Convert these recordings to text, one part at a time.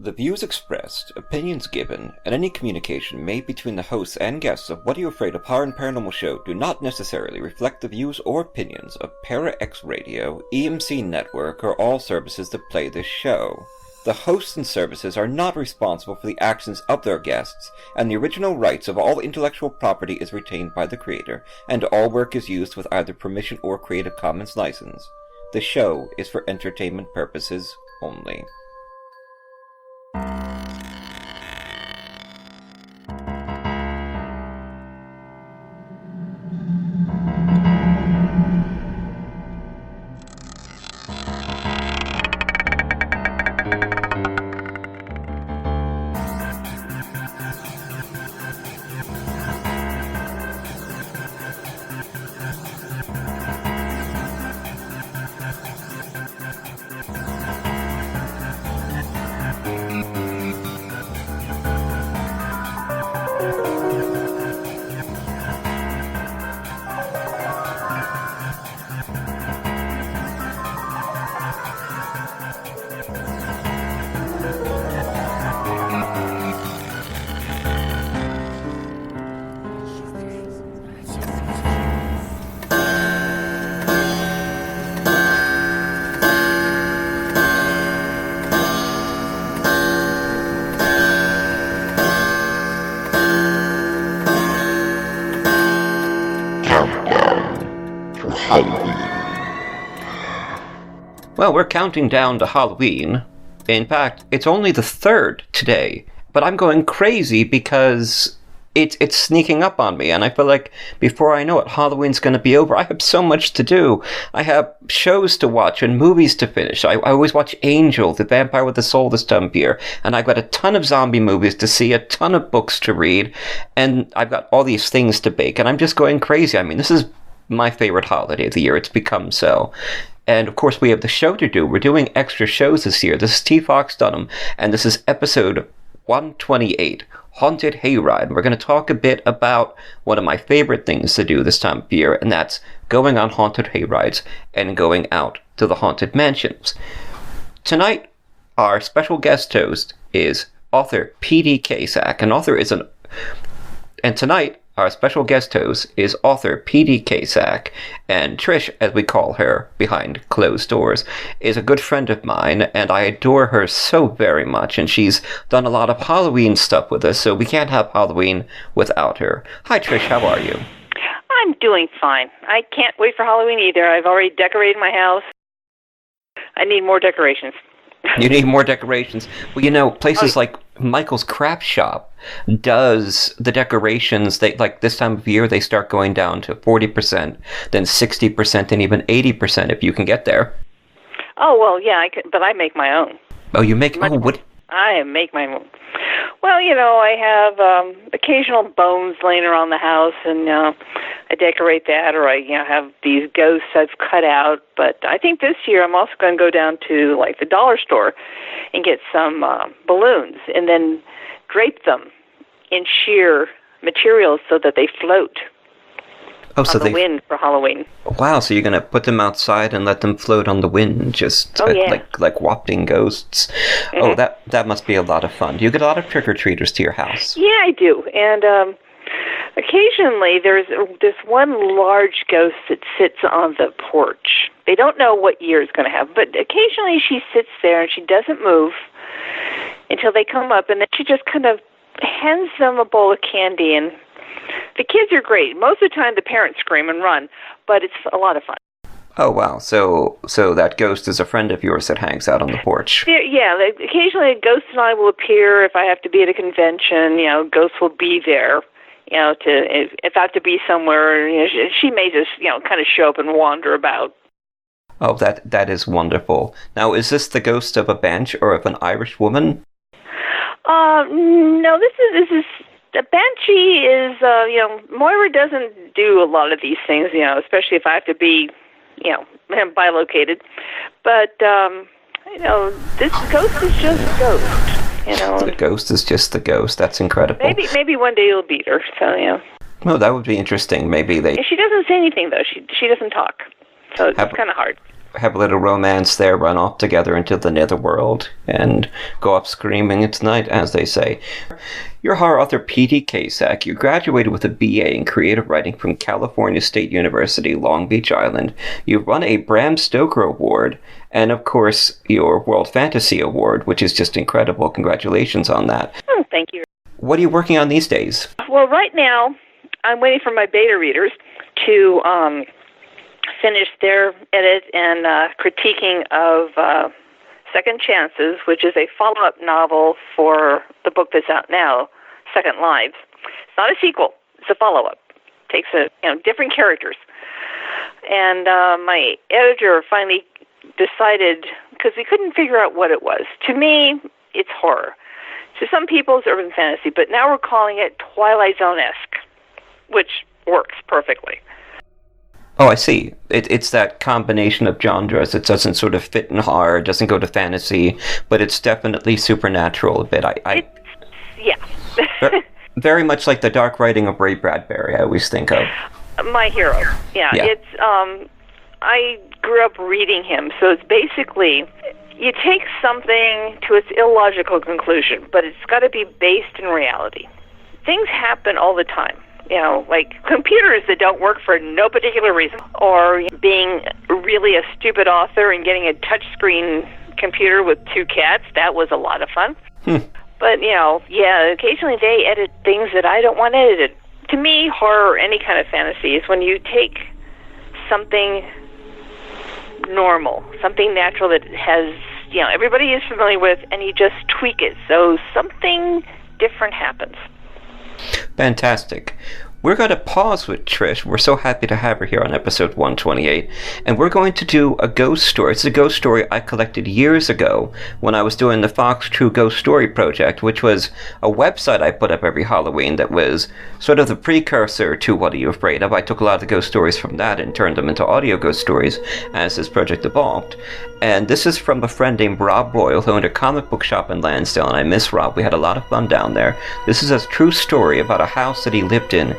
The views expressed, opinions given, and any communication made between the hosts and guests of What Are You Afraid of Horror and Paranormal Show do not necessarily reflect the views or opinions of Para X Radio, EMC Network, or all services that play this show. The hosts and services are not responsible for the actions of their guests, and the original rights of all intellectual property is retained by the creator, and all work is used with either permission or Creative Commons license. The show is for entertainment purposes only. Well, we're counting down to Halloween. In fact, it's only the 3rd today, but I'm going crazy because it's sneaking up on me, and I feel like before I know it, Halloween's going to be over. I have so much to do. I have shows to watch and movies to finish. I always watch Angel, the Vampire with the Soul this time of year, and I've got a ton of zombie movies to see, a ton of books to read, and I've got all these things to bake, and I'm just going crazy. I mean, this is my favorite holiday of the year. It's become so. And of course, we have the show to do. We're doing extra shows this year. This is T. Fox Dunham, and this is episode 128, Haunted Hayride. We're going to talk a bit about one of my favorite things to do this time of year, and that's going on haunted hayrides and going out to the haunted mansions. Tonight, our special guest host is author P.D. Cacek. And tonight, our special guest host is author P.D. Cacek, and Trish, as we call her behind closed doors, is a good friend of mine, and I adore her so very much, and she's done a lot of Halloween stuff with us, so we can't have Halloween without her. Hi, Trish, how are you? I'm doing fine. I can't wait for Halloween either. I've already decorated my house. I need more decorations. You need more decorations. Well, you know, places like Michael's Craft Shop does the decorations. They, like this time of year, they start going down to 40%, then 60%, and even 80% if you can get there. Oh, well, yeah, but I make my own. Oh, you make... what? I make my own. Well, you know, I have occasional bones laying around the house, and I decorate that, or I have these ghosts I've cut out. But I think this year I'm also going to go down to, like, the dollar store and get some balloons and then drape them in sheer materials so that they float on the wind for Halloween. Wow, so you're going to put them outside and let them float on the wind, just like wafting ghosts. Mm-hmm. Oh, that must be a lot of fun. Do you get a lot of trick-or-treaters to your house? Yeah, I do. And occasionally there's this one large ghost that sits on the porch. They don't know what year it's going to have, but occasionally she sits there and she doesn't move until they come up, and then she just kind of hands them a bowl of candy, and the kids are great. Most of the time the parents scream and run, but it's a lot of fun. Oh, wow. So that ghost is a friend of yours that hangs out on the porch. Yeah, occasionally a ghost and I will appear if I have to be at a convention. Ghosts will be there. If I have to be somewhere, she may just, kind of show up and wander about. Oh, that is wonderful. Now, is this the ghost of a banshee or of an Irish woman? No, this is the banshee is, Moira doesn't do a lot of these things, especially if I have to be, bilocated. But, this ghost is just a ghost, The ghost is just the ghost. That's incredible. Maybe one day you'll beat her, so, Oh, that would be interesting. Maybe they... She doesn't say anything, though. She doesn't talk. So it's kind of hard. have a little romance there, run off together into the netherworld, and go up screaming into night, as they say. You're horror author P.D. Cacek. You graduated with a BA in creative writing from California State University, Long Beach Island. You've won a Bram Stoker Award, and of course, your World Fantasy Award, which is just incredible. Congratulations on that. Oh, thank you. What are you working on these days? Well, right now, I'm waiting for my beta readers to finish their edit and critiquing of Second Chances, which is a follow-up novel for the book that's out now, Second Lives. It's not a sequel; it's a follow-up. It takes different characters, and my editor finally decided, because we couldn't figure out what it was. To me, it's horror. To some people, it's urban fantasy, but now we're calling it Twilight Zone-esque, which works perfectly. Oh, I see. It's that combination of genres. It doesn't sort of fit in horror, doesn't go to fantasy, but it's definitely supernatural a bit. Yeah. Very much like the dark writing of Ray Bradbury, I always think of. My hero. Yeah. It's I grew up reading him, so it's basically you take something to its illogical conclusion, but it's got to be based in reality. Things happen all the time. Like computers that don't work for no particular reason, or being really a stupid author and getting a touchscreen computer with 2 cats. That was a lot of fun. But, occasionally they edit things that I don't want edited. To me, horror or any kind of fantasy is when you take something normal, something natural that has, everybody is familiar with, and you just tweak it so something different happens. Fantastic. We're going to pause with Trish. We're so happy to have her here on episode 128. And we're going to do a ghost story. It's a ghost story I collected years ago when I was doing the Fox True Ghost Story Project, which was a website I put up every Halloween that was sort of the precursor to What Are You Afraid Of? I took a lot of the ghost stories from that and turned them into audio ghost stories as this project evolved. And this is from a friend named Rob Boyle, who owned a comic book shop in Lansdale, and I miss Rob. We had a lot of fun down there. This is a true story about a house that he lived in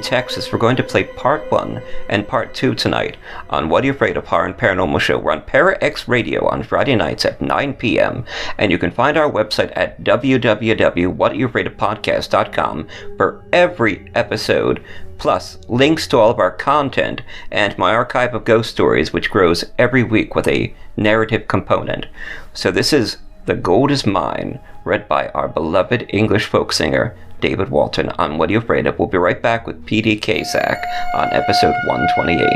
Texas. We're going to play part 1 and part 2 tonight on What Are You Afraid Of? Horror and Paranormal Show. We're on Para-X Radio on Friday nights at 9 p.m. And you can find our website at www.whatayouafraidofpodcast.com for every episode, plus links to all of our content and my archive of ghost stories, which grows every week with a narrative component. So this is The Gold Is Mine, read by our beloved English folk singer, David Walton, on What Are You Afraid Of? We'll be right back with P.D. Cacek on episode 128.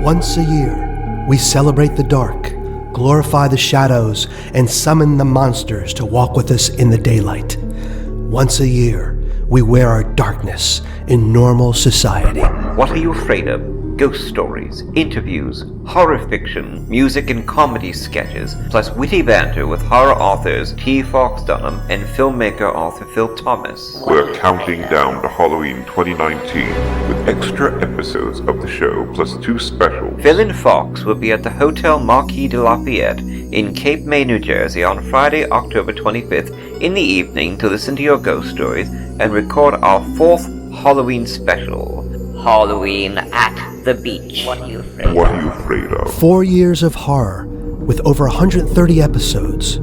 Once a year, we celebrate the dark, glorify the shadows, and summon the monsters to walk with us in the daylight. Once a year, we wear our darkness in normal society. What Are You Afraid Of? Ghost stories, interviews, horror fiction, music and comedy sketches, plus witty banter with horror authors T. Fox Dunham and filmmaker Arthur Phil Thomas. We're counting down to Halloween 2019 with extra episodes of the show plus 2 specials. Phil and Fox will be at the Hotel Marquis de Lafayette in Cape May, New Jersey on Friday, October 25th in the evening to listen to your ghost stories and record our 4th Halloween special. Halloween at the beach. What are you afraid of? What are you afraid of? 4 years of horror with over 130 episodes,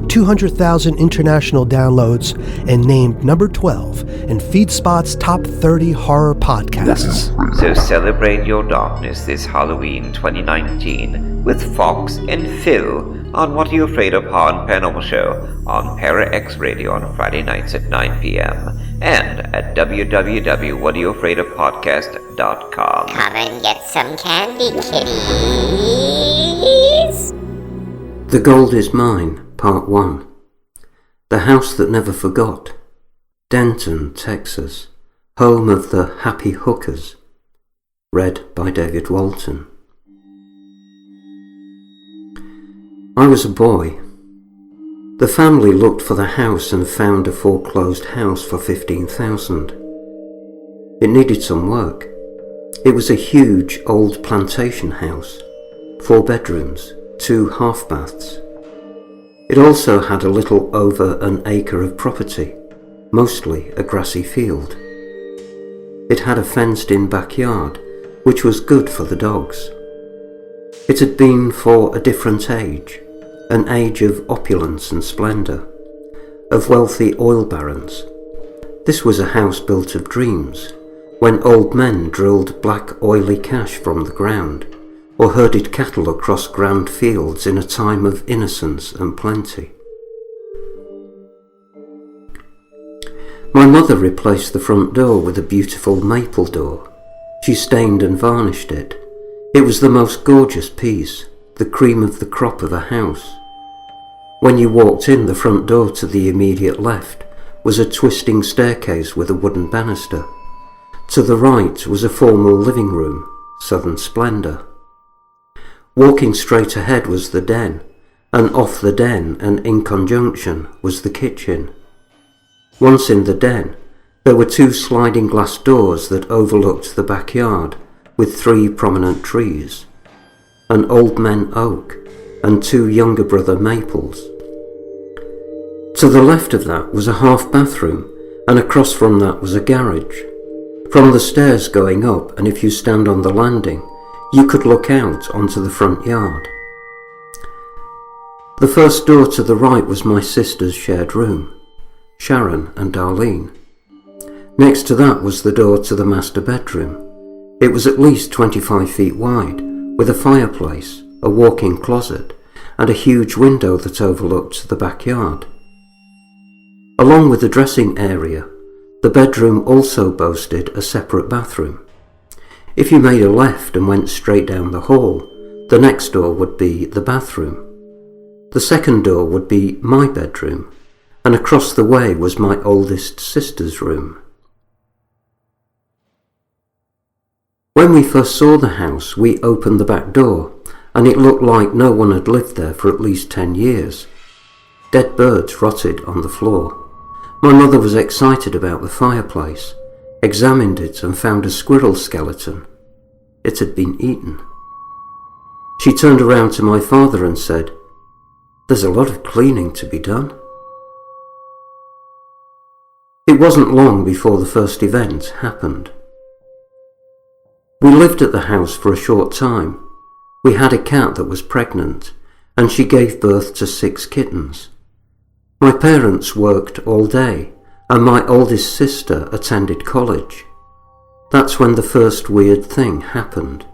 200,000 international downloads, and named number 12 in FeedSpot's top 30 horror podcasts. So celebrate your darkness this Halloween 2019 with Fox and Phil on What Are You Afraid Of? Horror and Paranormal Show on Para-X Radio on Friday nights at 9 p.m. and at www.whatayouafraidofpodcast.com. Come and get some candy, kitties! The Gold Is Mine, Part 1. The House That Never Forgot. Denton, Texas, home of the Happy Hookers. Read by David Walton. I was a boy. The family looked for the house and found a foreclosed house for $15,000. It needed some work. It was a huge old plantation house, 4 bedrooms, 2 half baths. It also had a little over an acre of property, mostly a grassy field. It had a fenced-in backyard, which was good for the dogs. It had been for a different age, an age of opulence and splendour, of wealthy oil barons. This was a house built of dreams, when old men drilled black oily cash from the ground, or herded cattle across grand fields in a time of innocence and plenty. My mother replaced the front door with a beautiful maple door. She stained and varnished it. It was the most gorgeous piece, the cream of the crop of a house. When you walked in, the front door to the immediate left was a twisting staircase with a wooden banister. To the right was a formal living room, southern splendour. Walking straight ahead was the den, and off the den and in conjunction was the kitchen. Once in the den, there were 2 sliding glass doors that overlooked the backyard with 3 prominent trees, an old men oak and 2 younger brother maples. To the left of that was a half bathroom, and across from that was a garage. From the stairs going up, and if you stand on the landing, you could look out onto the front yard. The first door to the right was my sister's shared room, Sharon and Darlene. Next to that was the door to the master bedroom. It was at least 25 feet wide, with a fireplace, a walk-in closet, and a huge window that overlooked the backyard. Along with the dressing area, the bedroom also boasted a separate bathroom. If you made a left and went straight down the hall, the next door would be the bathroom. The second door would be my bedroom, and across the way was my oldest sister's room. When we first saw the house, we opened the back door, and it looked like no one had lived there for at least 10 years. Dead birds rotted on the floor. My mother was excited about the fireplace, examined it and found a squirrel skeleton. It had been eaten. She turned around to my father and said, "There's a lot of cleaning to be done." It wasn't long before the first event happened. We lived at the house for a short time. We had a cat that was pregnant, and she gave birth to 6 kittens. My parents worked all day, and my oldest sister attended college. That's when the first weird thing happened.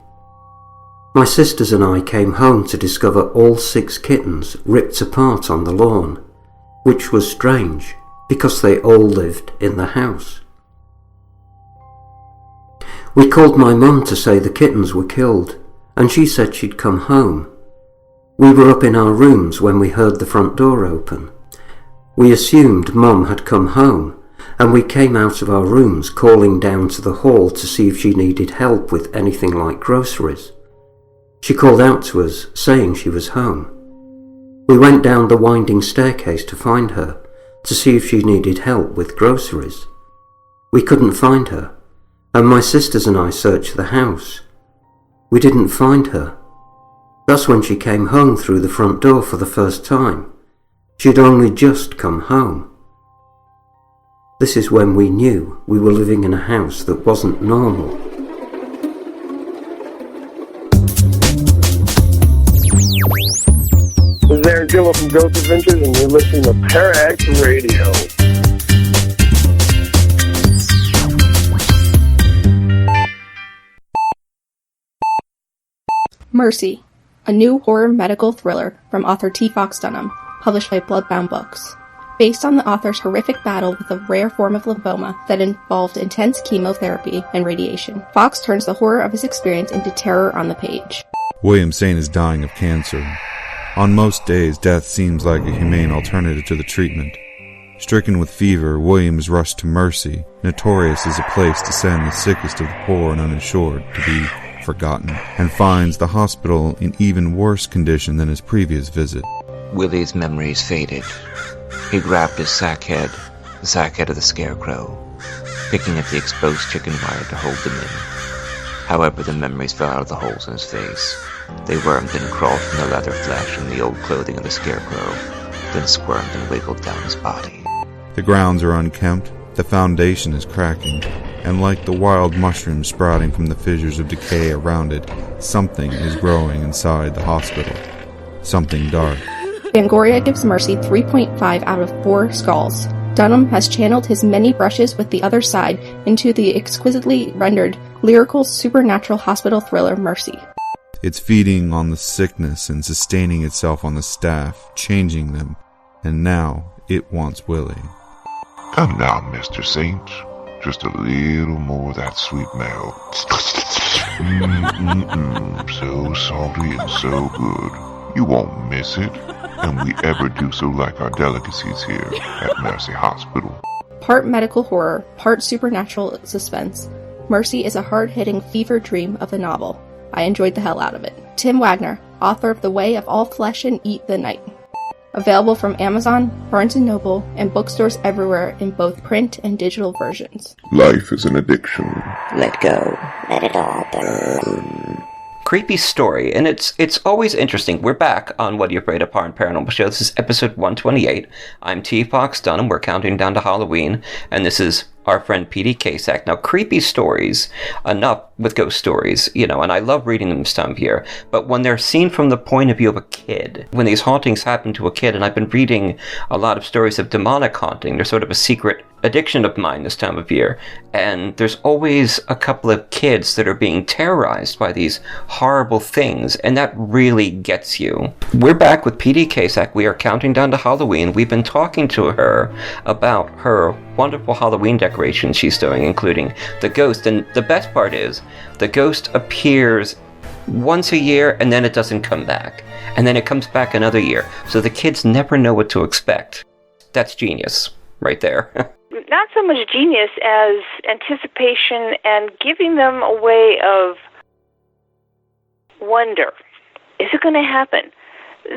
My sisters and I came home to discover all 6 kittens ripped apart on the lawn, which was strange, because they all lived in the house. We called my mum to say the kittens were killed, and she said she'd come home. We were up in our rooms when we heard the front door open. We assumed Mum had come home, and we came out of our rooms calling down to the hall to see if she needed help with anything like groceries. She called out to us, saying she was home. We went down the winding staircase to find her, to see if she needed help with groceries. We couldn't find her, and my sisters and I searched the house. We didn't find her. That's when she came home through the front door for the first time. She'd only just come home. This is when we knew we were living in a house that wasn't normal. This is Aaron Gilchrist from Ghost Adventures, and you're listening to Parax Radio. Mercy, a new horror medical thriller from author T. Fox Dunham, published by Bloodbound Books. Based on the author's horrific battle with a rare form of lymphoma that involved intense chemotherapy and radiation, Fox turns the horror of his experience into terror on the page. William Saint is dying of cancer. On most days, death seems like a humane alternative to the treatment. Stricken with fever, William is rushed to Mercy, notorious as a place to send the sickest of the poor and uninsured to be forgotten, and finds the hospital in even worse condition than his previous visit. Willie's memories faded. He grabbed his sack head, the sack head of the scarecrow, picking at the exposed chicken wire to hold them in. However, the memories fell out of the holes in his face. They wormed and crawled from the leather flesh and the old clothing of the scarecrow, then squirmed and wiggled down his body. The grounds are unkempt, the foundation is cracking, and like the wild mushrooms sprouting from the fissures of decay around it, something is growing inside the hospital. Something dark. Fangoria gives Mercy 3.5 out of 4 skulls. Dunham has channeled his many brushes with the other side into the exquisitely rendered, lyrical, supernatural hospital thriller Mercy. It's feeding on the sickness and sustaining itself on the staff, changing them, and now it wants Willie. Come now, Mr. Saint. Just a little more of that sweet milk. So salty and so good. You won't miss it. And we ever do so like our delicacies here at Mercy Hospital. Part medical horror, part supernatural suspense, Mercy is a hard-hitting fever dream of a novel. I enjoyed the hell out of it. Tim Wagner, author of The Way of All Flesh and Eat the Night. Available from Amazon, Barnes & Noble, and bookstores everywhere in both print and digital versions. Life is an addiction. Let go. Let it all burn. Creepy story, and it's always interesting. We're back on What Are You Afraid of? Paranormal Show. This is episode 128. I'm T. Fox Dunham. We're counting down to Halloween, and this is our friend P.D. Cacek. Now, creepy stories, enough with ghost stories, and I love reading them this time of year, but when they're seen from the point of view of a kid, when these hauntings happen to a kid, and I've been reading a lot of stories of demonic haunting, they're sort of a secret addiction of mine this time of year, and there's always a couple of kids that are being terrorized by these horrible things, and that really gets you. We're back with P.D. Cacek. We are counting down to Halloween. We've been talking to her about her wonderful Halloween decorations she's doing, including the ghost, and the best part is the ghost appears once a year and then it doesn't come back, and then it comes back another year, so the kids never know what to expect. That's genius right there. Not so much genius as anticipation and giving them a way of wonder. Is it going to happen?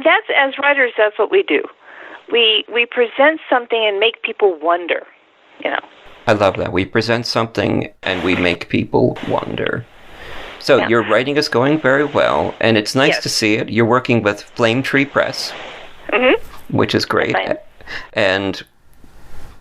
That's, as writers, that's what we do. We present something and make people wonder, I love that. We present something and we make people wonder. So yeah. Your writing is going very well, and it's nice to see it. You're working with Flame Tree Press, which is great. And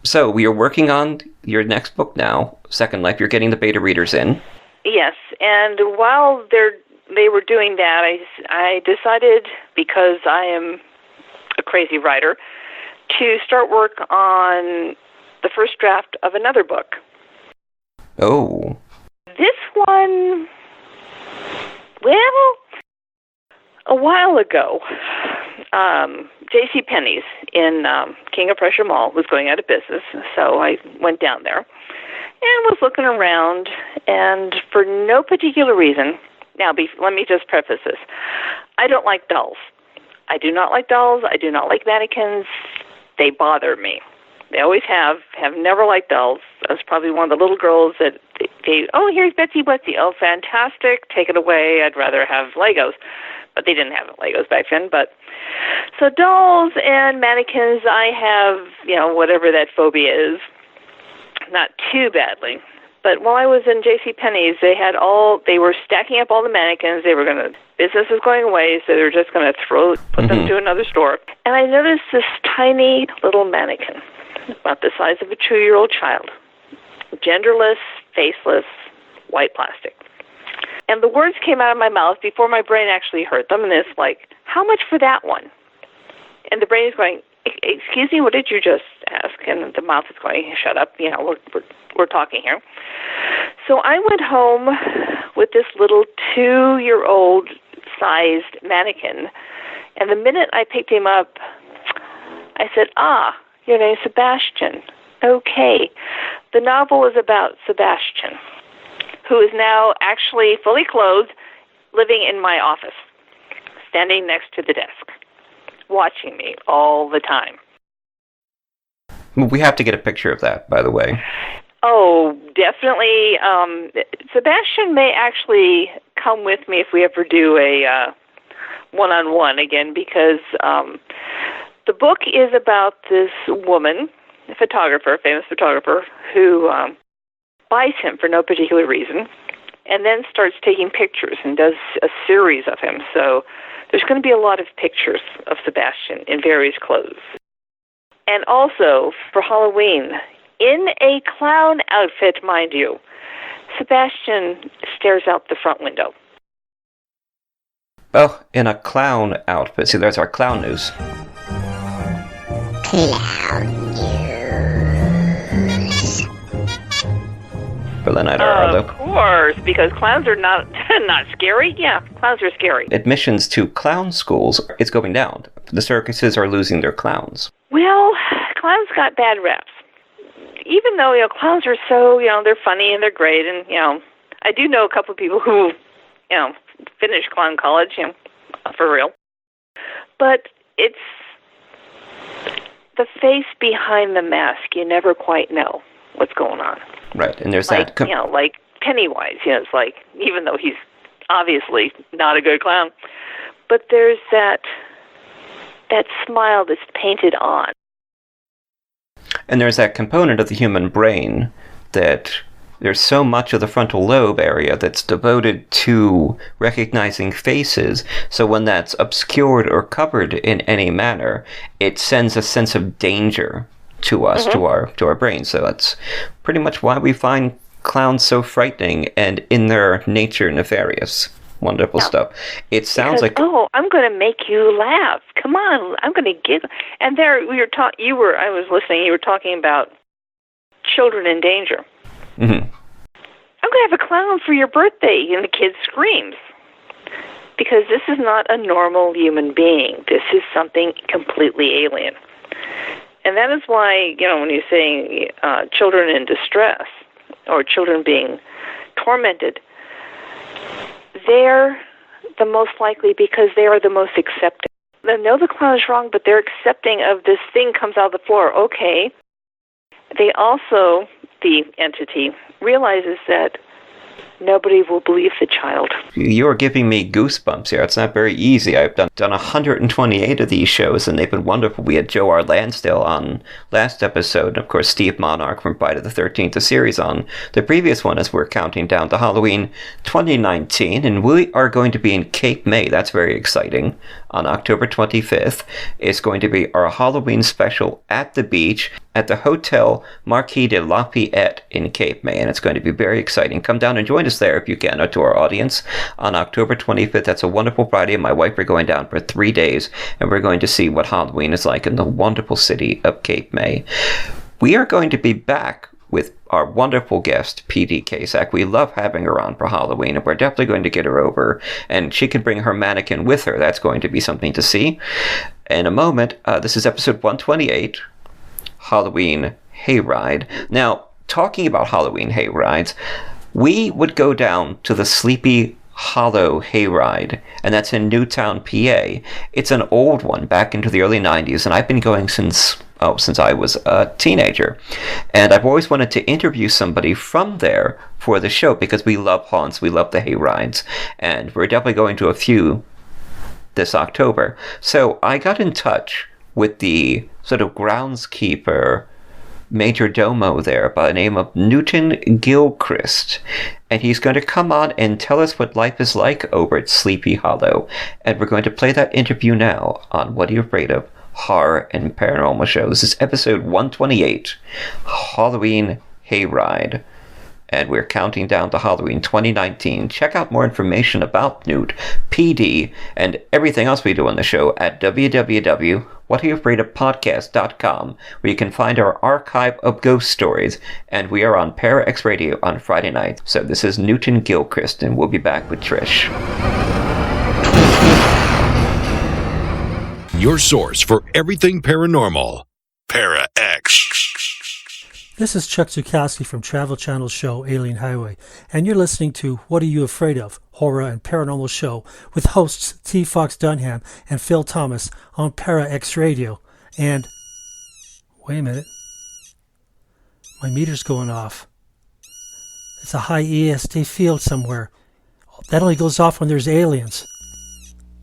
so we are working on your next book now, Second Life. You're getting the beta readers in. Yes, and while they were doing that, I decided, because I am a crazy writer, to start work on the first draft of another book. Oh. This one, well, a while ago, J.C. Penney's in King of Prussia Mall was going out of business, so I went down there and was looking around, and for no particular reason. Now, let me just preface this. I don't like dolls. I do not like dolls. I do not like mannequins. They bother me. They always have never liked dolls. I was probably one of the little girls that oh, here's Betsy Betsy. Oh, fantastic. Take it away. I'd rather have Legos. But they didn't have Legos back then. So dolls and mannequins, I have, whatever that phobia is. Not too badly. But while I was in J.C. Penney's, they were stacking up all the mannequins. Business was going away, so they were just going to put them to another store. And I noticed this tiny little mannequin, about the size of a 2-year-old child, genderless, faceless, white plastic. And the words came out of my mouth before my brain actually heard them, and it's like, how much for that one? And the brain is going, excuse me, what did you just ask? And the mouth is going, shut up, we're talking here. So I went home with this little 2-year-old sized mannequin, and the minute I picked him up, I said, your name's Sebastian. Okay. The novel is about Sebastian, who is now actually fully clothed, living in my office, standing next to the desk, watching me all the time. We have to get a picture of that, by the way. Oh, definitely. Sebastian may actually come with me if we ever do a one-on-one again, because the book is about this woman, a photographer, famous photographer, who buys him for no particular reason, and then starts taking pictures and does a series of him. So there's going to be a lot of pictures of Sebastian in various clothes. And also, for Halloween, in a clown outfit, mind you. Sebastian stares out the front window. Oh, in a clown outfit. See, there's our clown news. Berlinite Arlo. Of course, because clowns are not scary. Yeah, clowns are scary. Admissions to clown schools is going down. The circuses are losing their clowns. Well, clowns got bad reps. Even though, clowns are so, they're funny and they're great. And, I do know a couple of people who, finished clown college, for real. But it's the face behind the mask. You never quite know what's going on. Right, and there's like, like Pennywise, it's like, even though he's obviously not a good clown, but there's that smile that's painted on. And there's that component of the human brain that there's so much of the frontal lobe area that's devoted to recognizing faces, so when that's obscured or covered in any manner, it sends a sense of danger to us, to our brain. So that's pretty much why we find clowns so frightening and in their nature nefarious. Wonderful stuff. It sounds like, oh, I'm going to make you laugh. Come on, I'm going to giggle. And there I was listening. You were talking about children in danger. Mm-hmm. I'm going to have a clown for your birthday, and the kid screams. Because this is not a normal human being. This is something completely alien. And that is why, when you're saying children in distress or children being tormented, they're the most likely because they are the most accepting. They know the clown is wrong, but they're accepting of this thing comes out of the floor. Okay. They also, the entity, realizes that nobody will believe the child. You're giving me goosebumps here. It's not very easy. I've done 128 of these shows, and they've been wonderful. We had Joe R. Lansdale on last episode, and of course Steve Monarch from Friday the 13th, a series on the previous one as we're counting down to Halloween 2019, and we are going to be in Cape May. That's very exciting. On October 25th is going to be our Halloween special at the beach at the Hotel Marquis de Lafayette in Cape May, and it's going to be very exciting. Come down and join us there if you can, or to our audience on October 25th. That's a wonderful Friday, and my wife are going down for 3 days, and we're going to see what Halloween is like in the wonderful city of Cape May. We are going to be back with our wonderful guest, P.D. Cacek. We love having her on for Halloween, and we're definitely going to get her over, and she can bring her mannequin with her. That's going to be something to see. In a moment, this is episode 128, Halloween Hayride. Now, talking about Halloween hayrides, we would go down to the Sleepy Hollow Hayride, and that's in Newtown, PA. It's an old one, back into the early 90s, and I've been going since I was a teenager. And I've always wanted to interview somebody from there for the show, because we love haunts, we love the hayrides, and we're definitely going to a few this October. So I got in touch with the sort of groundskeeper, major domo there by the name of Newton Gilchrist, and he's going to come on and tell us what life is like over at Sleepy Hollow, and we're going to play that interview now on What Are You Afraid Of? Horror and Paranormal Show. This is episode 128, Halloween Hayride, and we're counting down to Halloween 2019. Check out more information about Newt, PD, and everything else we do on the show at www.whatayouafraidofpodcast.com, where you can find our archive of ghost stories, and we are on ParaX Radio on Friday night. So this is Newton Gilchrist, and we'll be back with Trish. Your source for everything paranormal. ParaX. This is Chuck Zukowski from Travel Channel's show Alien Highway, and you're listening to What Are You Afraid Of? Horror and Paranormal Show with hosts T. Fox Dunham and Phil Thomas on ParaX Radio. And, wait a minute, my meter's going off. It's a high ESD field somewhere. That only goes off when there's aliens.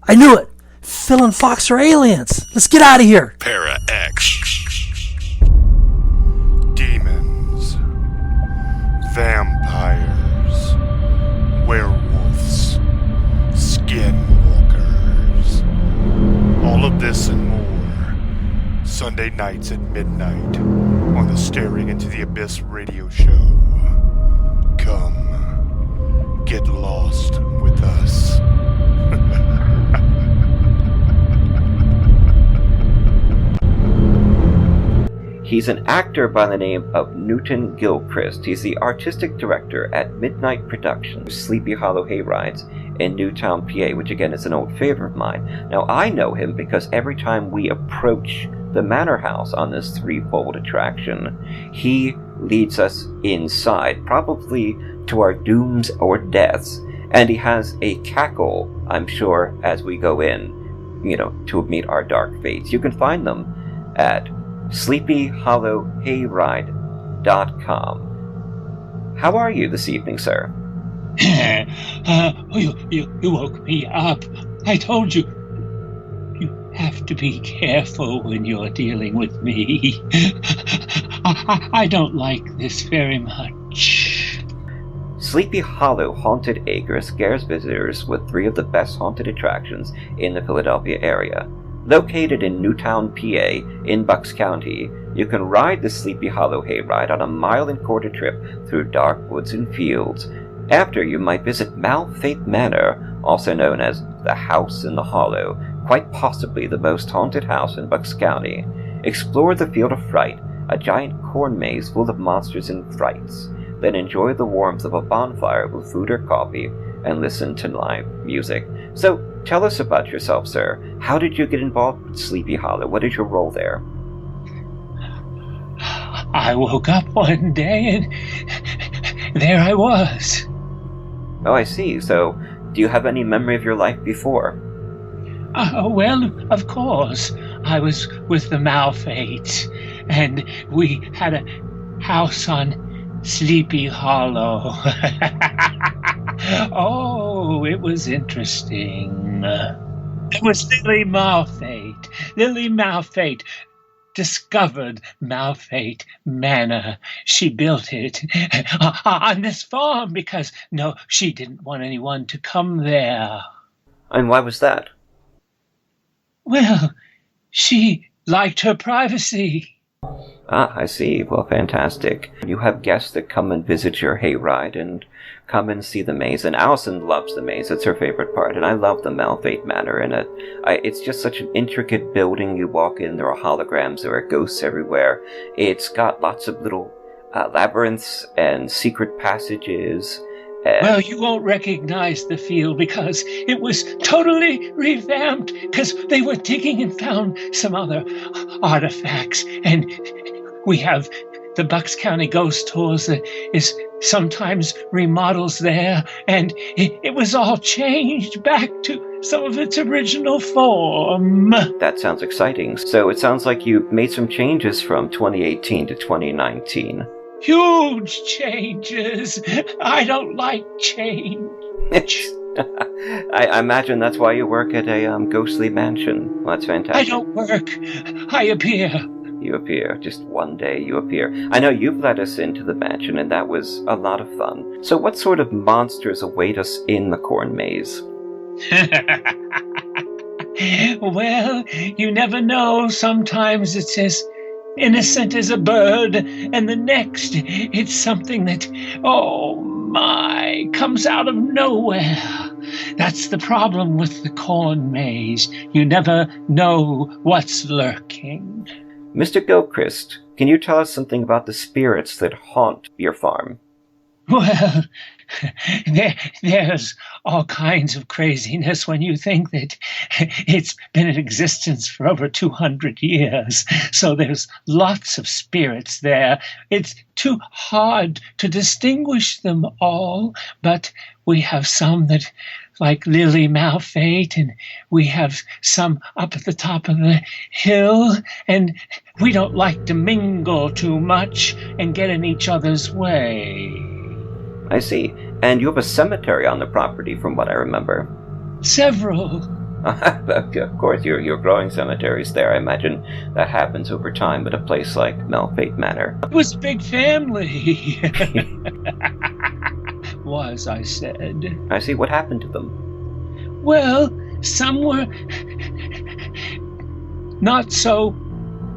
I knew it! Phil and Fox are aliens! Let's get out of here! ParaX. Demons. Vampires. Werewolves. Skinwalkers. All of this and more Sunday nights at midnight on the Staring Into the Abyss radio show. Come, get lost with us. He's an actor by the name of Newton Gilchrist. He's the artistic director at Midnight Productions, Sleepy Hollow Hayrides in Newtown, PA, which again is an old favorite of mine. Now I know him because every time we approach the Manor House on this threefold attraction, he leads us inside, probably to our dooms or deaths, and he has a cackle, I'm sure, as we go in, to meet our dark fates. You can find them at sleepyhollowhayride.com. How are you this evening, sir? You woke me up. I told you. You have to be careful when you're dealing with me. I don't like this very much. Sleepy Hollow Haunted Acre scares visitors with 3 of the best haunted attractions in the Philadelphia area. Located in Newtown, PA, in Bucks County, you can ride the Sleepy Hollow Hayride on a 1.25-mile trip through dark woods and fields. After, you might visit Malfate Manor, also known as the House in the Hollow, quite possibly the most haunted house in Bucks County. Explore the Field of Fright, a giant corn maze full of monsters and frights. Then enjoy the warmth of a bonfire with food or coffee and listen to live music. So, tell us about yourself, sir. How did you get involved with Sleepy Hollow? What is your role there? I woke up one day and there I was. Oh, I see. So, do you have any memory of your life before? Well, of course. I was with the Malfates, and we had a house on Sleepy Hollow. Oh, it was interesting. It was Lily Malfate. Lily Malfate discovered Malfate Manor. She built it on this farm because, no, she didn't want anyone to come there. And why was that? Well, she liked her privacy. Ah, I see. Well, fantastic. You have guests that come and visit your hayride and come and see the maze. And Allison loves the maze. It's her favorite part. And I love the Malfate Manor. And it's just such an intricate building. You walk in, there are holograms, there are ghosts everywhere. It's got lots of little labyrinths and secret passages. Well, you won't recognize the field because it was totally revamped because they were digging and found some other artifacts. And we have the Bucks County Ghost Tours that is sometimes remodels there. And it was all changed back to some of its original form. That sounds exciting. So it sounds like you made some changes from 2018 to 2019. Huge changes. I don't like change. I imagine that's why you work at a ghostly mansion. Well, that's fantastic. I don't work. I appear. You appear. Just one day you appear. I know you've let us into the mansion, and that was a lot of fun. So what sort of monsters await us in the corn maze? Well, you never know. Sometimes it's as innocent as a bird, and the next it's something that, oh my, comes out of nowhere. That's the problem with the corn maze. You never know what's lurking. Mr. Gilchrist, can you tell us something about the spirits that haunt your farm? Well, there's all kinds of craziness when you think that it's been in existence for over 200 years. So there's lots of spirits there. It's too hard to distinguish them all, but we have some that, like Lily Malfate, and we have some up at the top of the hill, and we don't like to mingle too much and get in each other's way. I see. And you have a cemetery on the property, from what I remember. Several. Of course, you're growing cemeteries there. I imagine that happens over time at a place like Malfate Manor. It was a big family. Was, I said. I see. What happened to them? Well, some were not so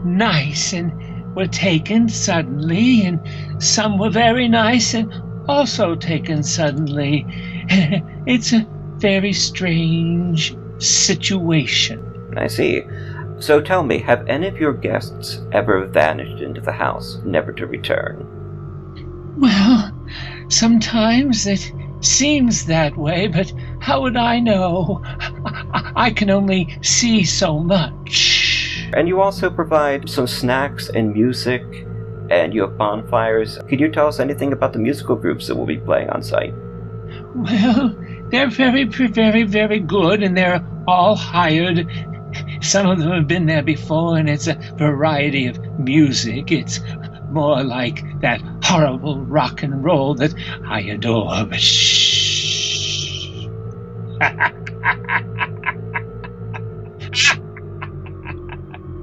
nice and were taken suddenly, and some were very nice and also taken suddenly. It's a very strange situation. I see. So tell me, have any of your guests ever vanished into the house, never to return? Well, sometimes it seems that way, but how would I know? I can only see so much. And you also provide some snacks and music, and you have bonfires. Could you tell us anything about the musical groups that will be playing on site? Well, they're very, very, very good, and they're all hired. Some of them have been there before, and it's a variety of music. It's more like that horrible rock and roll that I adore. But shh.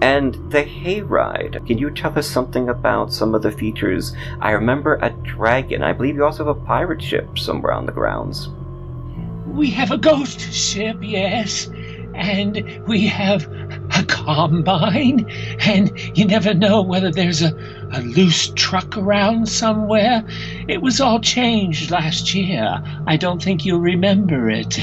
And the Hayride, can you tell us something about some of the features? I remember a dragon. I believe you also have a pirate ship somewhere on the grounds. We have a ghost ship, yes. And we have a combine, and you never know whether there's a loose truck around somewhere. It was all changed last year. I don't think you'll remember it.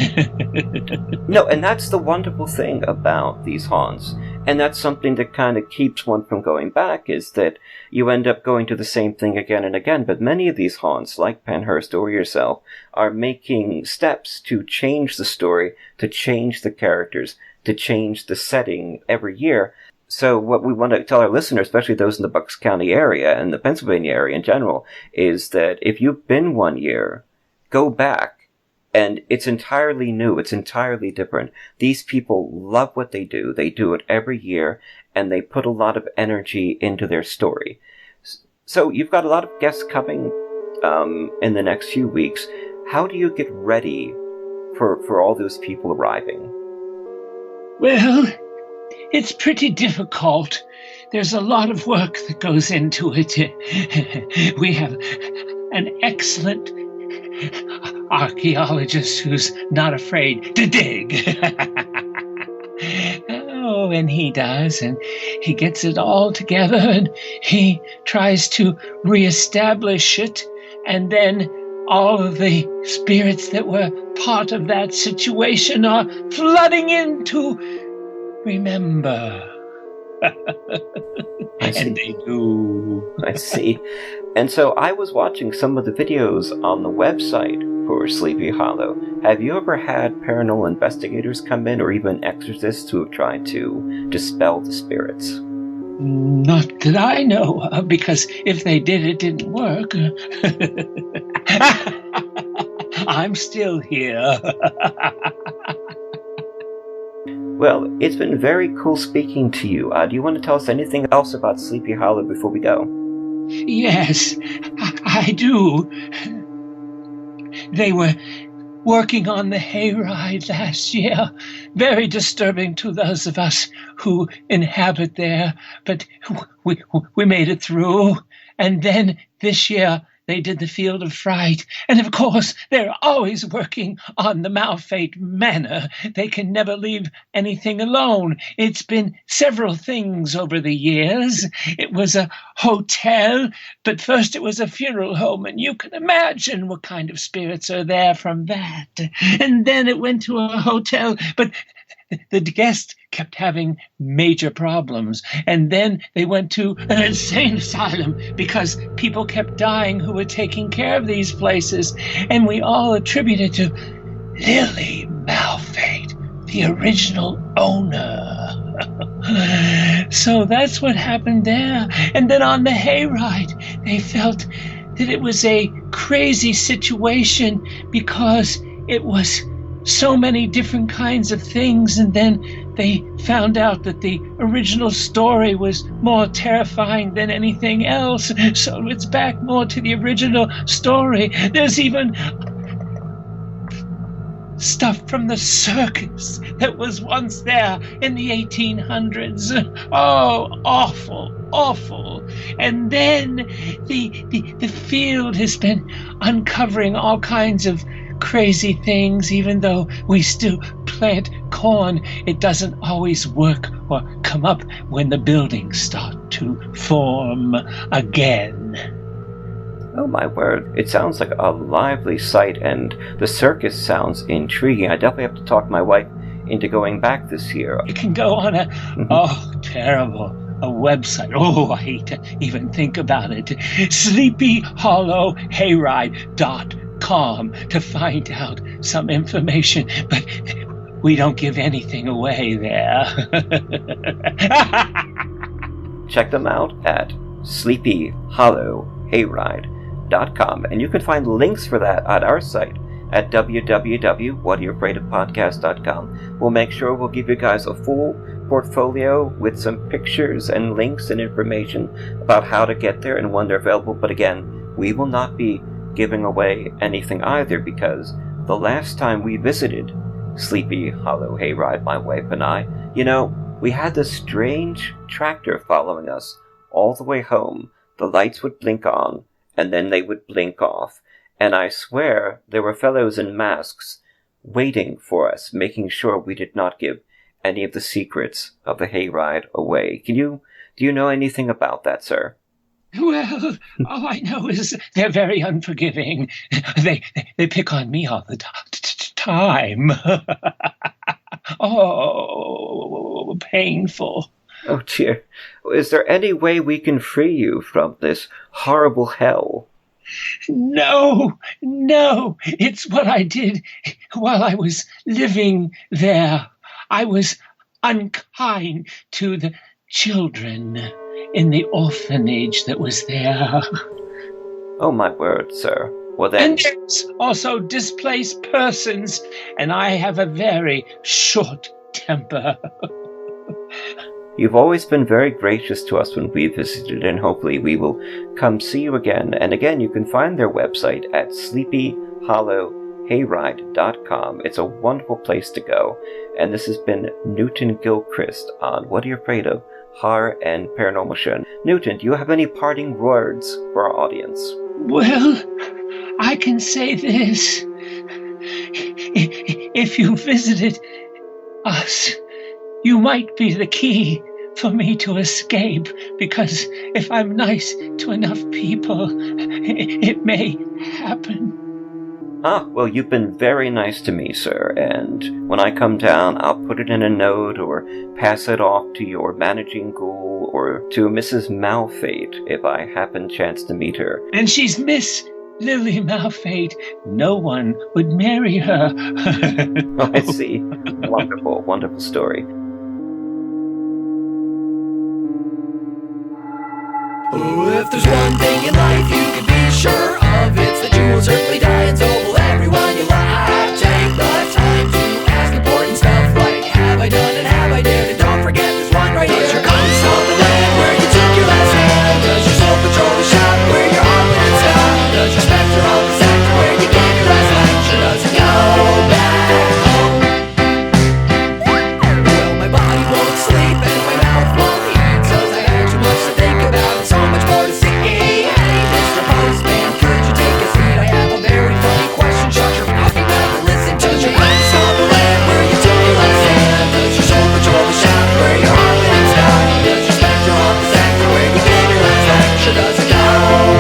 No, and that's the wonderful thing about these haunts. And that's something that kind of keeps one from going back, is that you end up going to the same thing again and again. But many of these haunts, like Penhurst or yourself, are making steps to change the story, to change the characters, to change the setting every year. So what we want to tell our listeners, especially those in the Bucks County area and the Pennsylvania area in general, is that if you've been 1 year, go back. And it's entirely new. It's entirely different. These people love what they do. They do it every year, and they put a lot of energy into their story. So you've got a lot of guests coming in the next few weeks. How do you get ready for all those people arriving? Well, it's pretty difficult. There's a lot of work that goes into it. We have an excellent archaeologist who's not afraid to dig. Oh, and he does, and he gets it all together, and he tries to reestablish it, and then all of the spirits that were part of that situation are flooding in to remember. And they do. I see. And so I was watching some of the videos on the website for Sleepy Hollow. Have you ever had paranormal investigators come in, or even exorcists who have tried to dispel the spirits? Not that I know of, because if they did, it didn't work. I'm still here. Well, it's been very cool speaking to you. Do you want to tell us anything else about Sleepy Hollow before we go? Yes, I do. They were working on the Hayride last year. Very disturbing to those of us who inhabit there, but we made it through. And then this year, they did the Field of Fright. And of course, they're always working on the Malfate Manor. They can never leave anything alone. It's been several things over the years. It was a hotel, but first it was a funeral home, and you can imagine what kind of spirits are there from that. And then it went to a hotel, but the guest kept having major problems. And then they went to an insane asylum because people kept dying who were taking care of these places. And we all attribute it to Lily Malfate, the original owner. So that's what happened there. And then on the Hayride, they felt that it was a crazy situation because it was so many different kinds of things, and then they found out that the original story was more terrifying than anything else, so it's back more to the original story. There's even stuff from the circus that was once there in the 1800s. Oh, awful, awful. And then the field has been uncovering all kinds of crazy things, even though we still plant corn, it doesn't always work or come up when the buildings start to form again. Oh my word, it sounds like a lively sight, and the circus sounds intriguing. I definitely have to talk my wife into going back this year. It can go on a, terrible, a website. Oh, I hate to even think about it. sleepyhollowhayride.com to find out some information, but we don't give anything away there. Check them out at sleepyhollowhayride.com, and you can find links for that at our site at www.whatayouafraidofpodcast.com. We'll make sure we'll give you guys a full portfolio with some pictures and links and information about how to get there and when they're available. But again, we will not be giving away anything either, because the last time we visited Sleepy Hollow Hayride, my wife and I, we had this strange tractor following us all the way home. The lights would blink on, and then they would blink off. And I swear there were fellows in masks waiting for us, making sure we did not give any of the secrets of the hayride away. Do you know anything about that, sir? Well, all I know is they're very unforgiving. They pick on me all the time. Oh, painful. Oh, dear. Is there any way we can free you from this horrible hell? No, it's what I did while I was living there. I was unkind to the children in the orphanage that was there. Oh, my word, sir. Well, then... And there's also displaced persons, and I have a very short temper. You've always been very gracious to us when we visited, and hopefully we will come see you again. And again, you can find their website at sleepyhollowhayride.com. It's a wonderful place to go. And this has been Newton Gilchrist on What Are You Afraid Of? Horror and Paranormal Show. Newton, do you have any parting words for our audience? Well, I can say this. If you visited us, you might be the key for me to escape, because if I'm nice to enough people, it may happen. Well, you've been very nice to me, sir, and when I come down, I'll put it in a note or pass it off to your managing ghoul or to Mrs. Malfate if I happen chance to meet her. And she's Miss Lily Malfate. No one would marry her. Oh, I see. Wonderful, wonderful story. Oh, if there's one thing in life you can be sure of, it's that you will certainly die, and so will everyone you love. Take the time to ask important stuff like, have I done and have I dared? And don't forget this one right here. Does your ghost on the land where you took your last hand? Does your soul patrol the shop where your heart went and stopped? Does your specter on the sector where you gave your last lecture? Does it go back home? Well, my body won't sleep and my mouth won't eat, 'cause I had too much to think about and so much more to see. Hey, Mr. Postman, could you take a seat? I have a very funny question. Shut your mouth and never listen. Does your ghost on the land where you took your last hand? Does your soul patrol the shop where your heart went and stopped? Does your specter on the sector where you gave your last lecture? Does it go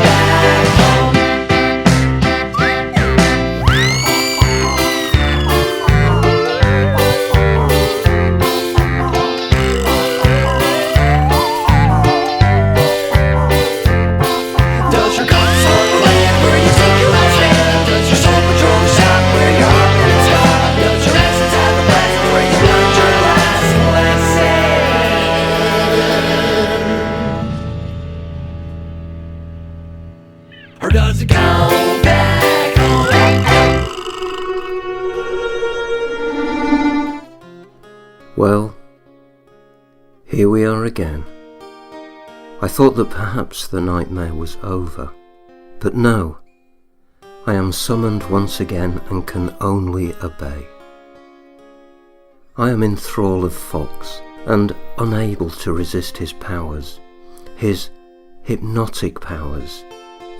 back home? Does your ghost on the land where you took your last hand? Does your soul patrol the shop where your heart went and stopped? Does your essence have a present where you learned your last lesson? Or does it go back home? Well, here we are again. I thought that perhaps the nightmare was over, but no. I am summoned once again and can only obey. I am in thrall of Fox and unable to resist his powers, his hypnotic powers,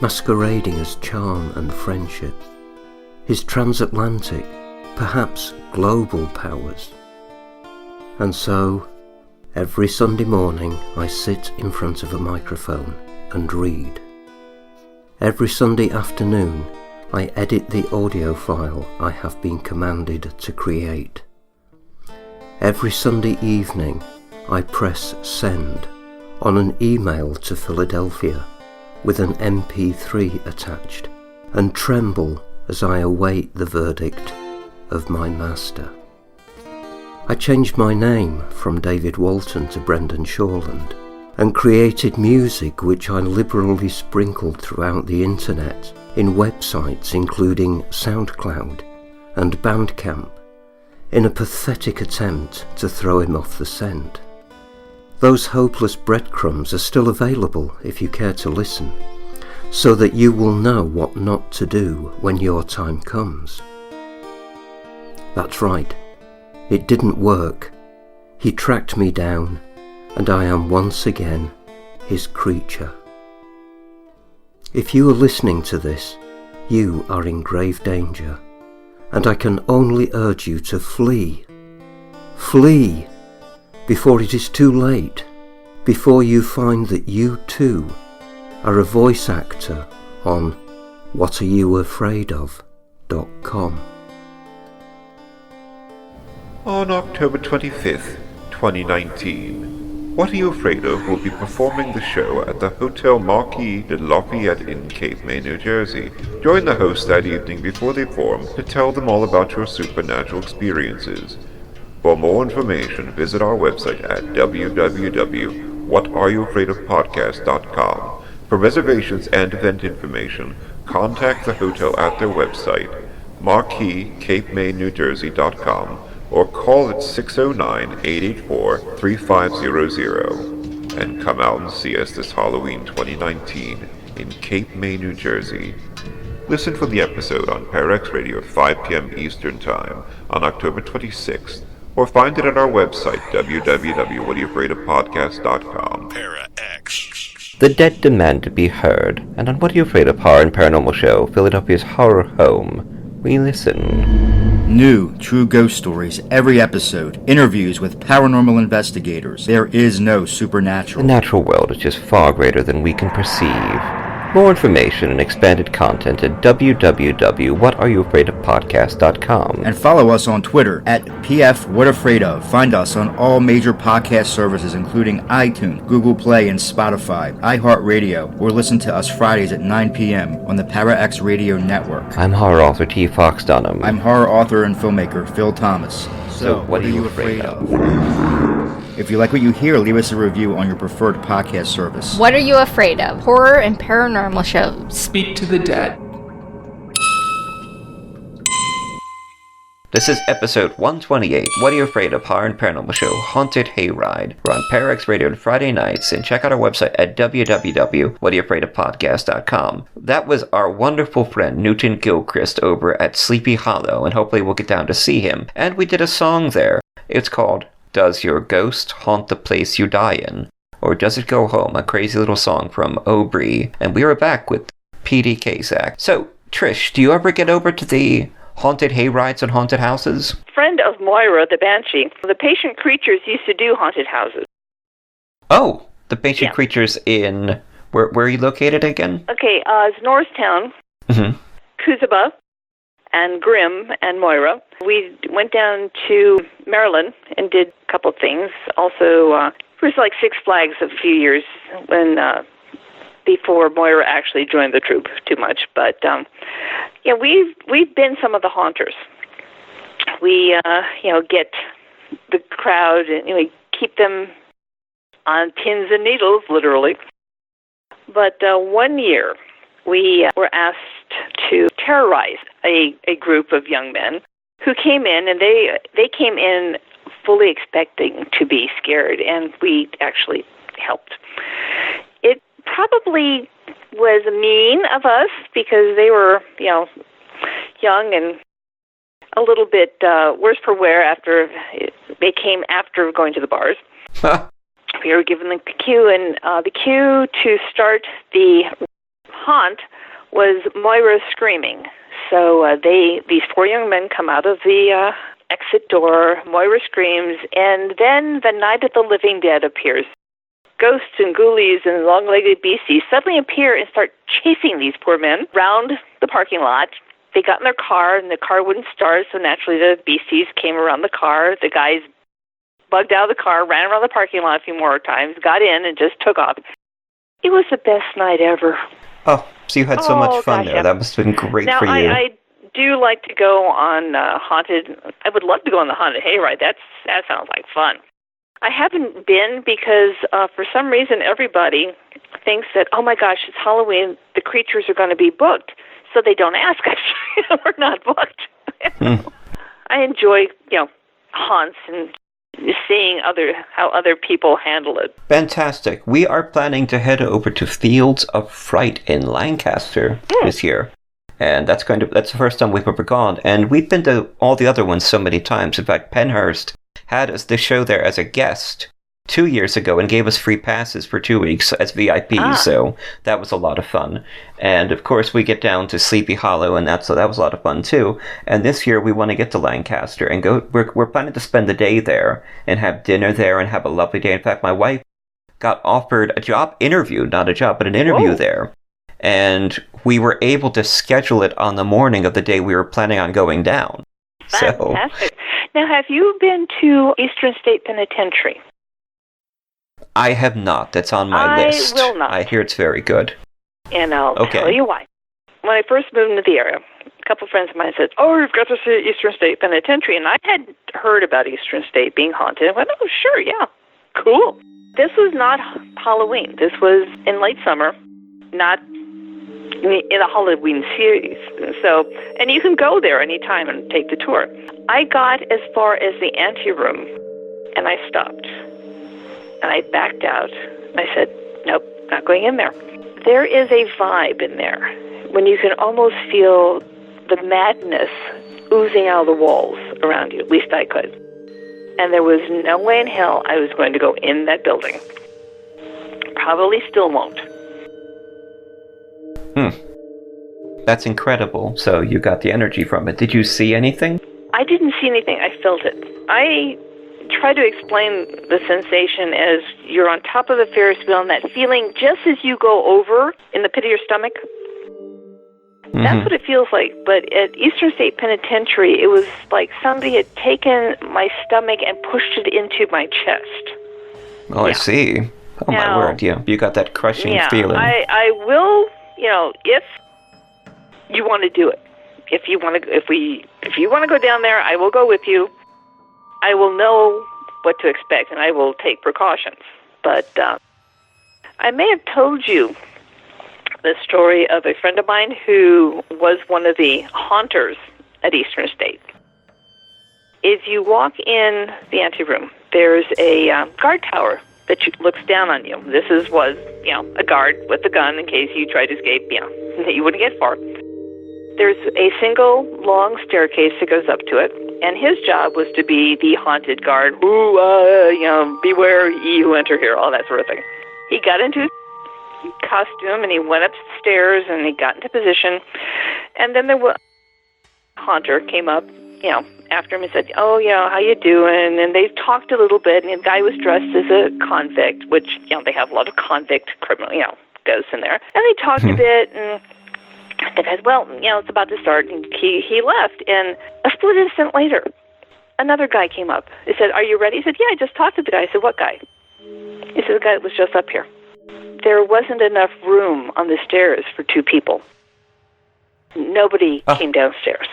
masquerading as charm and friendship. his transatlantic, perhaps global powers. And so, every Sunday morning I sit in front of a microphone and read. Every Sunday afternoon I edit the audio file I have been commanded to create. Every Sunday evening I press send on an email to Philadelphia with an MP3 attached and tremble as I await the verdict of my master. I changed my name from David Walton to Brendan Shawland and created music which I liberally sprinkled throughout the internet in websites including SoundCloud and Bandcamp in a pathetic attempt to throw him off the scent. Those hopeless breadcrumbs are still available if you care to listen, so that you will know what not to do when your time comes. That's right, it didn't work. He tracked me down, and I am once again his creature. If you are listening to this, you are in grave danger, and I can only urge you to flee. Flee! Before it is too late, before you find that you too are a voice actor on whatayouafraidof.com. On October 25th, 2019, What Are You Afraid Of will be performing the show at the Hotel Marquis de Lafayette in Cape May, New Jersey. Join the hosts that evening before they perform to tell them all about your supernatural experiences. For more information, visit our website at www.whatayouafraidofpodcast.com. For reservations and event information, contact the hotel at their website, marquiscapemaynewjersey.com, or call at 609-884-3500 and come out and see us this Halloween 2019 in Cape May, New Jersey. Listen for the episode on ParaX Radio at 5 p.m. Eastern Time on October 26th, or find it at our website, www.whatayouafraidofpodcast.com. ParaX. The dead demand to be heard, and on What Are You Afraid of Horror and Paranormal Show, Philadelphia's horror home, we listen. New, true ghost stories every episode. Interviews with paranormal investigators. There is no supernatural. The natural world is just far greater than we can perceive. More information and expanded content at www.whatayouafraidofpodcast.com. And follow us on Twitter at PFWhatAfraidOf. Find us on all major podcast services including iTunes, Google Play, and Spotify, iHeartRadio, or listen to us Fridays at 9 p.m. on the ParaX Radio Network. I'm horror author T. Fox Dunham. I'm horror author and filmmaker Phil Thomas. So what are you afraid of? If you like what you hear, leave us a review on your preferred podcast service. What Are You Afraid Of? Horror and paranormal shows. Speak to the dead. This is episode 128, What Are You Afraid of? Horror and Paranormal Show, Haunted Hayride. We're on ParaX Radio on Friday nights, and check out our website at www.whatayouafraidofpodcast.com. That was our wonderful friend Newton Gilchrist over at Sleepy Hollow, and hopefully we'll get down to see him. And we did a song there. It's called Does Your Ghost Haunt the Place You Die In? Or Does It Go Home? A crazy little song from Aubrey. And we are back with P.D. Cacek. So, Trish, do you ever get over to the haunted hayrides and haunted houses? Friend of Moira, the Banshee. The Patient Creatures used to do haunted houses. Oh, the Patient Creatures in... Where are you located again? Okay, it's Norristown, Kuzaba, and Grimm, and Moira. We went down to Maryland and did a couple of things. Also, it was like Six Flags a few years when before Moira actually joined the troupe too much. But yeah, we've been some of the haunters. We get the crowd and we keep them on pins and needles, literally. But one year we were asked to terrorize a group of young men who came in, and they came in fully expecting to be scared, and we actually helped. It probably was mean of us because they were, young and a little bit worse for wear after they came after going to the bars. We were given the cue, and the cue to start the haunt was Moira screaming. So these four young men come out of the exit door. Moira screams, and then the Night of the Living Dead appears. Ghosts and ghoulies and long-legged beasties suddenly appear and start chasing these poor men around the parking lot. They got in their car, and the car wouldn't start, so naturally the beasties came around the car. The guys bugged out of the car, ran around the parking lot a few more times, got in, and just took off. It was the best night ever. Oh, so you had so much fun there. Yeah. That must have been great now, for you. I do like to go on haunted. I would love to go on the haunted hayride. That sounds like fun. I haven't been because for some reason everybody thinks that, oh my gosh, it's Halloween, the creatures are going to be booked, so they don't ask us. We're not booked. I enjoy, haunts and seeing how other people handle it. Fantastic. We are planning to head over to Fields of Fright in Lancaster this year. And that's the first time we've ever gone. And we've been to all the other ones so many times. In fact, Penhurst had us the show there as a guest 2 years ago and gave us free passes for 2 weeks as VIP. So that was a lot of fun. And of course, we get down to Sleepy Hollow, and so that was a lot of fun too. And this year, we want to get to Lancaster and go. We're planning to spend the day there and have dinner there and have a lovely day. In fact, my wife got offered a job interview, not a job, but an interview there. And we were able to schedule it on the morning of the day we were planning on going down. Fantastic. Now, have you been to Eastern State Penitentiary? I have not. That's on my list. I will not. I hear it's very good. And I'll tell you why. When I first moved into the area, a couple of friends of mine said, oh, you've got to see Eastern State Penitentiary. And I had heard about Eastern State being haunted. I went, oh, sure, yeah. Cool. This was not Halloween. This was in late summer, not in a Halloween series. So, and you can go there anytime and take the tour. I got as far as the anteroom, and I stopped. And I backed out. I said, nope, not going in there. There is a vibe in there when you can almost feel the madness oozing out of the walls around you. At least I could. And there was no way in hell I was going to go in that building. Probably still won't. That's incredible. So you got the energy from it. Did you see anything? I didn't see anything. I felt it. I try to explain the sensation as you're on top of the Ferris wheel and that feeling just as you go over in the pit of your stomach. That's what it feels like. But at Eastern State Penitentiary, it was like somebody had taken my stomach and pushed it into my chest. Oh, I see. Oh, my word. Yeah, you got that crushing feeling. I will, if you want to do it. If you want to go down there, I will go with you. I will know what to expect, and I will take precautions. But I may have told you the story of a friend of mine who was one of the haunters at Eastern State. If you walk in the anteroom, there's a guard tower that looks down on you. This was a guard with a gun in case you tried to escape, that you wouldn't get far. There's a single long staircase that goes up to it, and his job was to be the haunted guard. Ooh, beware ye who enter here, all that sort of thing. He got into his costume, and he went upstairs, and he got into position, and then there was a haunter came up, after him and said, oh, how you doing? And they talked a little bit, and the guy was dressed as a convict, which, they have a lot of convict criminal, ghosts in there. And they talked a bit, and the guy said, well, it's about to start, and he left. And a split instant later, another guy came up. He said, are you ready? He said, yeah, I just talked to the guy. I said, what guy? He said, the guy that was just up here. There wasn't enough room on the stairs for two people. Nobody came downstairs.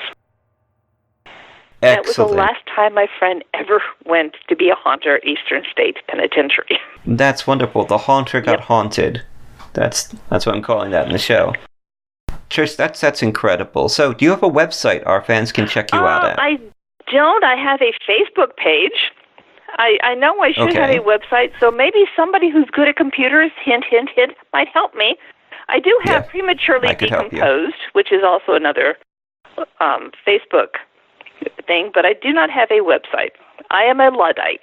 That was the last time my friend ever went to be a haunter at Eastern State Penitentiary. That's wonderful. The haunter got haunted. That's what I'm calling that in the show. Trish, that's incredible. So, do you have a website our fans can check you out at? I don't. I have a Facebook page. I know I should have a website, so maybe somebody who's good at computers, hint, hint, hint, might help me. I do have Prematurely Decomposed, which is also another Facebook thing, but I do not have a website. I am a Luddite.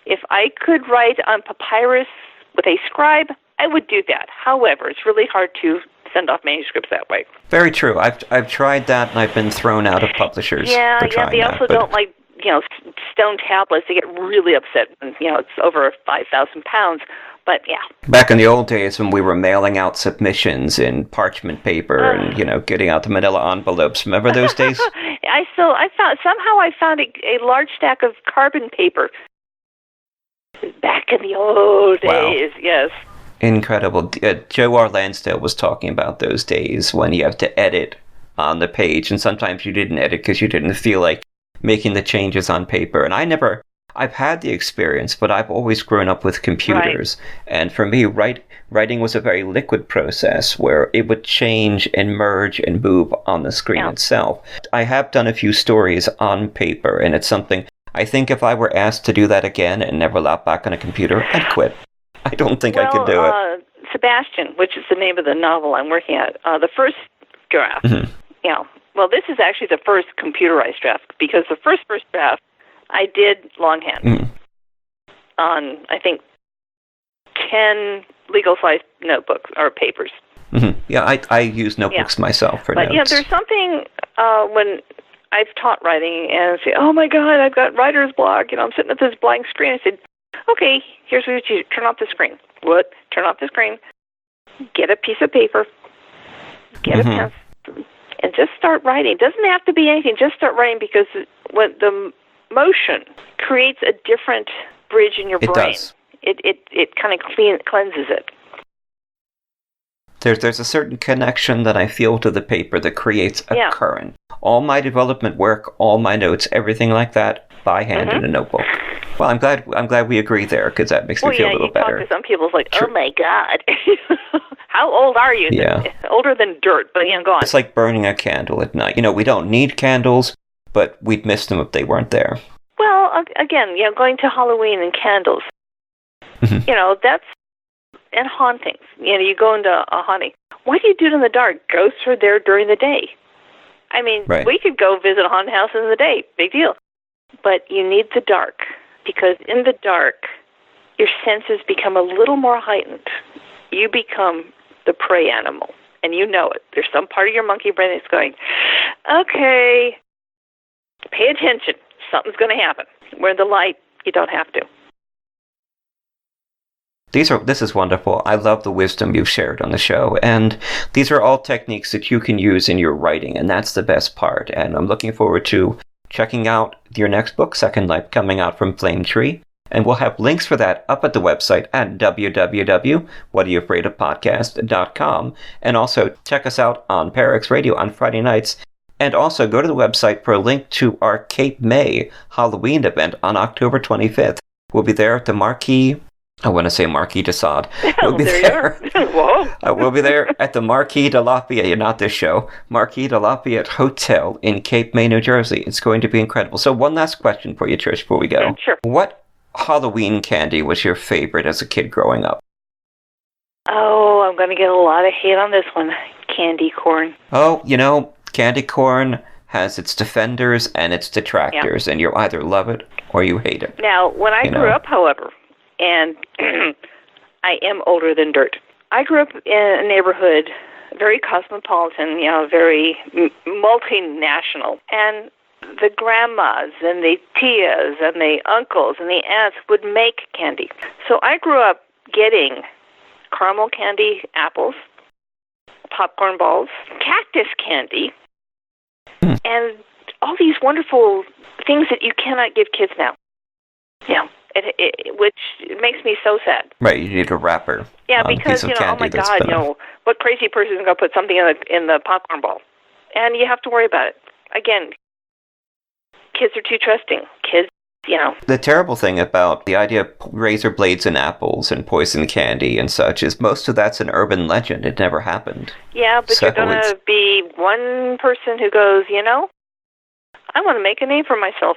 If I could write on papyrus with a scribe, I would do that. However, it's really hard to send off manuscripts that way. Very true. I've tried that, and I've been thrown out of publishers. Yeah, for trying they that, also don't like, stone tablets. They get really upset when, it's over 5,000 pounds. But yeah. Back in the old days when we were mailing out submissions in parchment paper and, getting out the manila envelopes. Remember those days? I found a large stack of carbon paper back in the old days. Yes. Incredible. Joe R. Lansdale was talking about those days when you have to edit on the page, and sometimes you didn't edit because you didn't feel like making the changes on paper. And I've had the experience, but I've always grown up with computers. Right. And for me, writing was a very liquid process where it would change and merge and move on the screen itself. I have done a few stories on paper, and it's something, I think if I were asked to do that again and never lap back on a computer, I'd quit. I don't think I could do it. Sebastian, which is the name of the novel I'm working at, the first draft, well, this is actually the first computerized draft, because the first draft I did longhand on, I think, 10 legal-sized notebooks or papers. Mm-hmm. Yeah, I use notebooks myself for notes. But, there's something when I've taught writing and I say, oh, my God, I've got writer's block. I'm sitting at this blank screen. I said, okay, here's what you do. Turn off the screen. What? Turn off the screen. Get a piece of paper. Get a pencil. And just start writing. It doesn't have to be anything. Just start writing, because when the motion creates a different bridge in your brain. It does. It kind of cleanses it. There's a certain connection that I feel to the paper that creates a current. All my development work, all my notes, everything like that, by hand in a notebook. Well, I'm glad we agree there, because that makes me feel a little better. Talk to some people, it's like, oh my God, how old are you? Yeah. Older than dirt, but go on. It's like burning a candle at night. We don't need candles, but we'd miss them if they weren't there. Well, again, going to Halloween and candles, that's, and hauntings. You go into a haunting. Why do you do it in the dark? Ghosts are there during the day. I mean, we could go visit a haunted house in the day. Big deal. But you need the dark, because in the dark, your senses become a little more heightened. You become the prey animal, and you know it. There's some part of your monkey brain that's going, okay, pay attention. Something's going to happen. Where in the light, you don't have to. This is wonderful. I love the wisdom you've shared on the show, and these are all techniques that you can use in your writing, and that's the best part. And I'm looking forward to checking out your next book, Second Life, coming out from Flame Tree. And we'll have links for that up at the website at www.whatayouafraidofpodcast.com. And also check us out on Parax Radio on Friday nights. And also go to the website for a link to our Cape May Halloween event on October 25th. We'll be there at the Marquis. I want to say Marquis de Sade. We'll be there. Whoa. We'll be there at the Marquis de Lafayette, not this show, Marquis de Lafayette Hotel in Cape May, New Jersey. It's going to be incredible. So one last question for you, Trish, before we go. Sure. What Halloween candy was your favorite as a kid growing up? Oh, I'm going to get a lot of hate on this one. Candy corn. Oh, candy corn has its defenders and its detractors, and you either love it or you hate it. Now, when I grew up, however, and I am older than dirt, I grew up in a neighborhood, very cosmopolitan, very multinational, and the grandmas and the tias and the uncles and the aunts would make candy. So I grew up getting caramel candy, apples, popcorn balls, cactus candy, and all these wonderful things that you cannot give kids now. Which makes me so sad. Right, you need a wrapper. Yeah, because, oh my God, what crazy person is going to put something in the popcorn ball? And you have to worry about it. Again, kids are too trusting. Kids, The terrible thing about the idea of razor blades and apples and poison candy and such is most of that's an urban legend. It never happened. Yeah, but you're going to be one person who goes, I want to make a name for myself.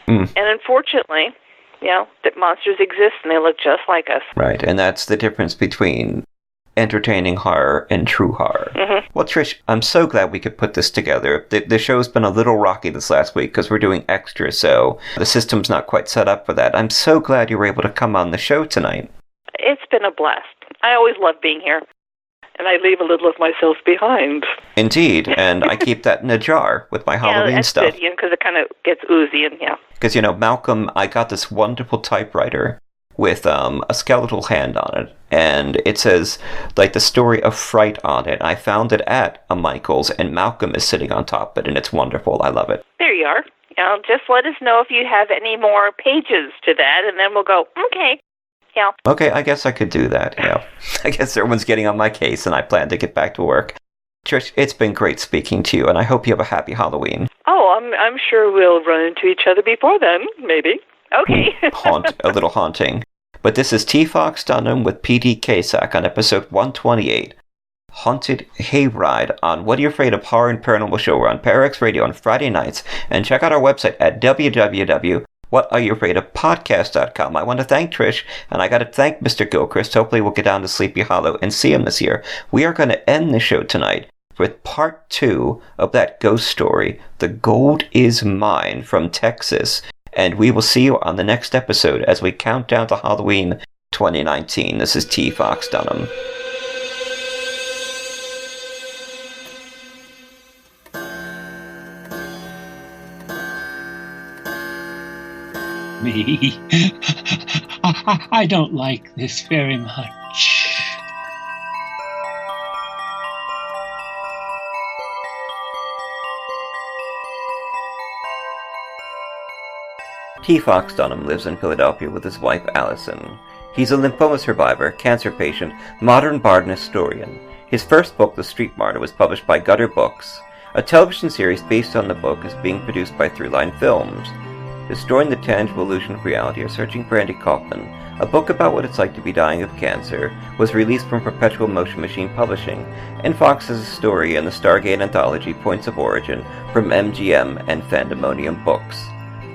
And unfortunately, that monsters exist and they look just like us. Right, and that's the difference between entertaining horror and true horror. Well, Trish, I'm so glad we could put this together. The show's been a little rocky this last week because we're doing extra, so the system's not quite set up for that. I'm so glad you were able to come on the show tonight. It's been a blast. I always love being here. And I leave a little of myself behind. Indeed, and I keep that in a jar with my Halloween that's stuff. good, because it kind of gets oozy and Because, Malcolm, I got this wonderful typewriter with a skeletal hand on it, and it says, like, the story of Fright on it. I found it at a Michael's, and Malcolm is sitting on top of it, and it's wonderful. I love it. There you are. Just let us know if you have any more pages to that, and then we'll go, okay. Yeah. Okay, I guess I could do that, I guess everyone's getting on my case, and I plan to get back to work. Trish, it's been great speaking to you, and I hope you have a happy Halloween. Oh, I'm sure we'll run into each other before then, maybe. Okay. A little haunting. But this is T. Fox Dunham with P.D. Cacek on episode 128, Haunted Hayride on What Are You Afraid of Horror and Paranormal Show. We're on Parax Radio on Friday nights, and check out our website at www.whatareyoufraidofpodcast.com. I want to thank Trish, and I got to thank Mr. Gilchrist. Hopefully we'll get down to Sleepy Hollow and see him this year. We are going to end the show tonight with part 2 of that ghost story, The Gold Is Mine from Texas. And we will see you on the next episode as we count down to Halloween 2019. This is T. Fox Dunham. Me? I don't like this very much. T. Fox Dunham lives in Philadelphia with his wife, Allison. He's a lymphoma survivor, cancer patient, modern bard and historian. His first book, The Street Martyr, was published by Gutter Books. A television series based on the book is being produced by Throughline Films. Destroying the Tangible Illusion of Reality or Searching for Andy Kaufman, a book about what it's like to be dying of cancer, was released from Perpetual Motion Machine Publishing, and Fox's story in the Stargate anthology Points of Origin from MGM and Fandemonium Books.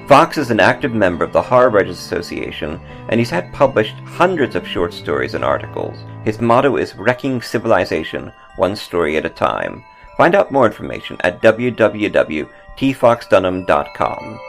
Fox is an active member of the Horror Writers Association, and he's had published hundreds of short stories and articles. His motto is Wrecking Civilization, one story at a time. Find out more information at www.tfoxdunham.com.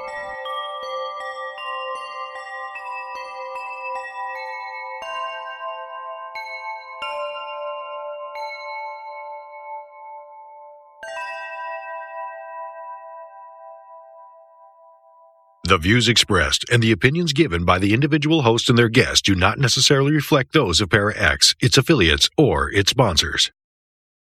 The views expressed and the opinions given by the individual host and their guests do not necessarily reflect those of Para X, its affiliates, or its sponsors.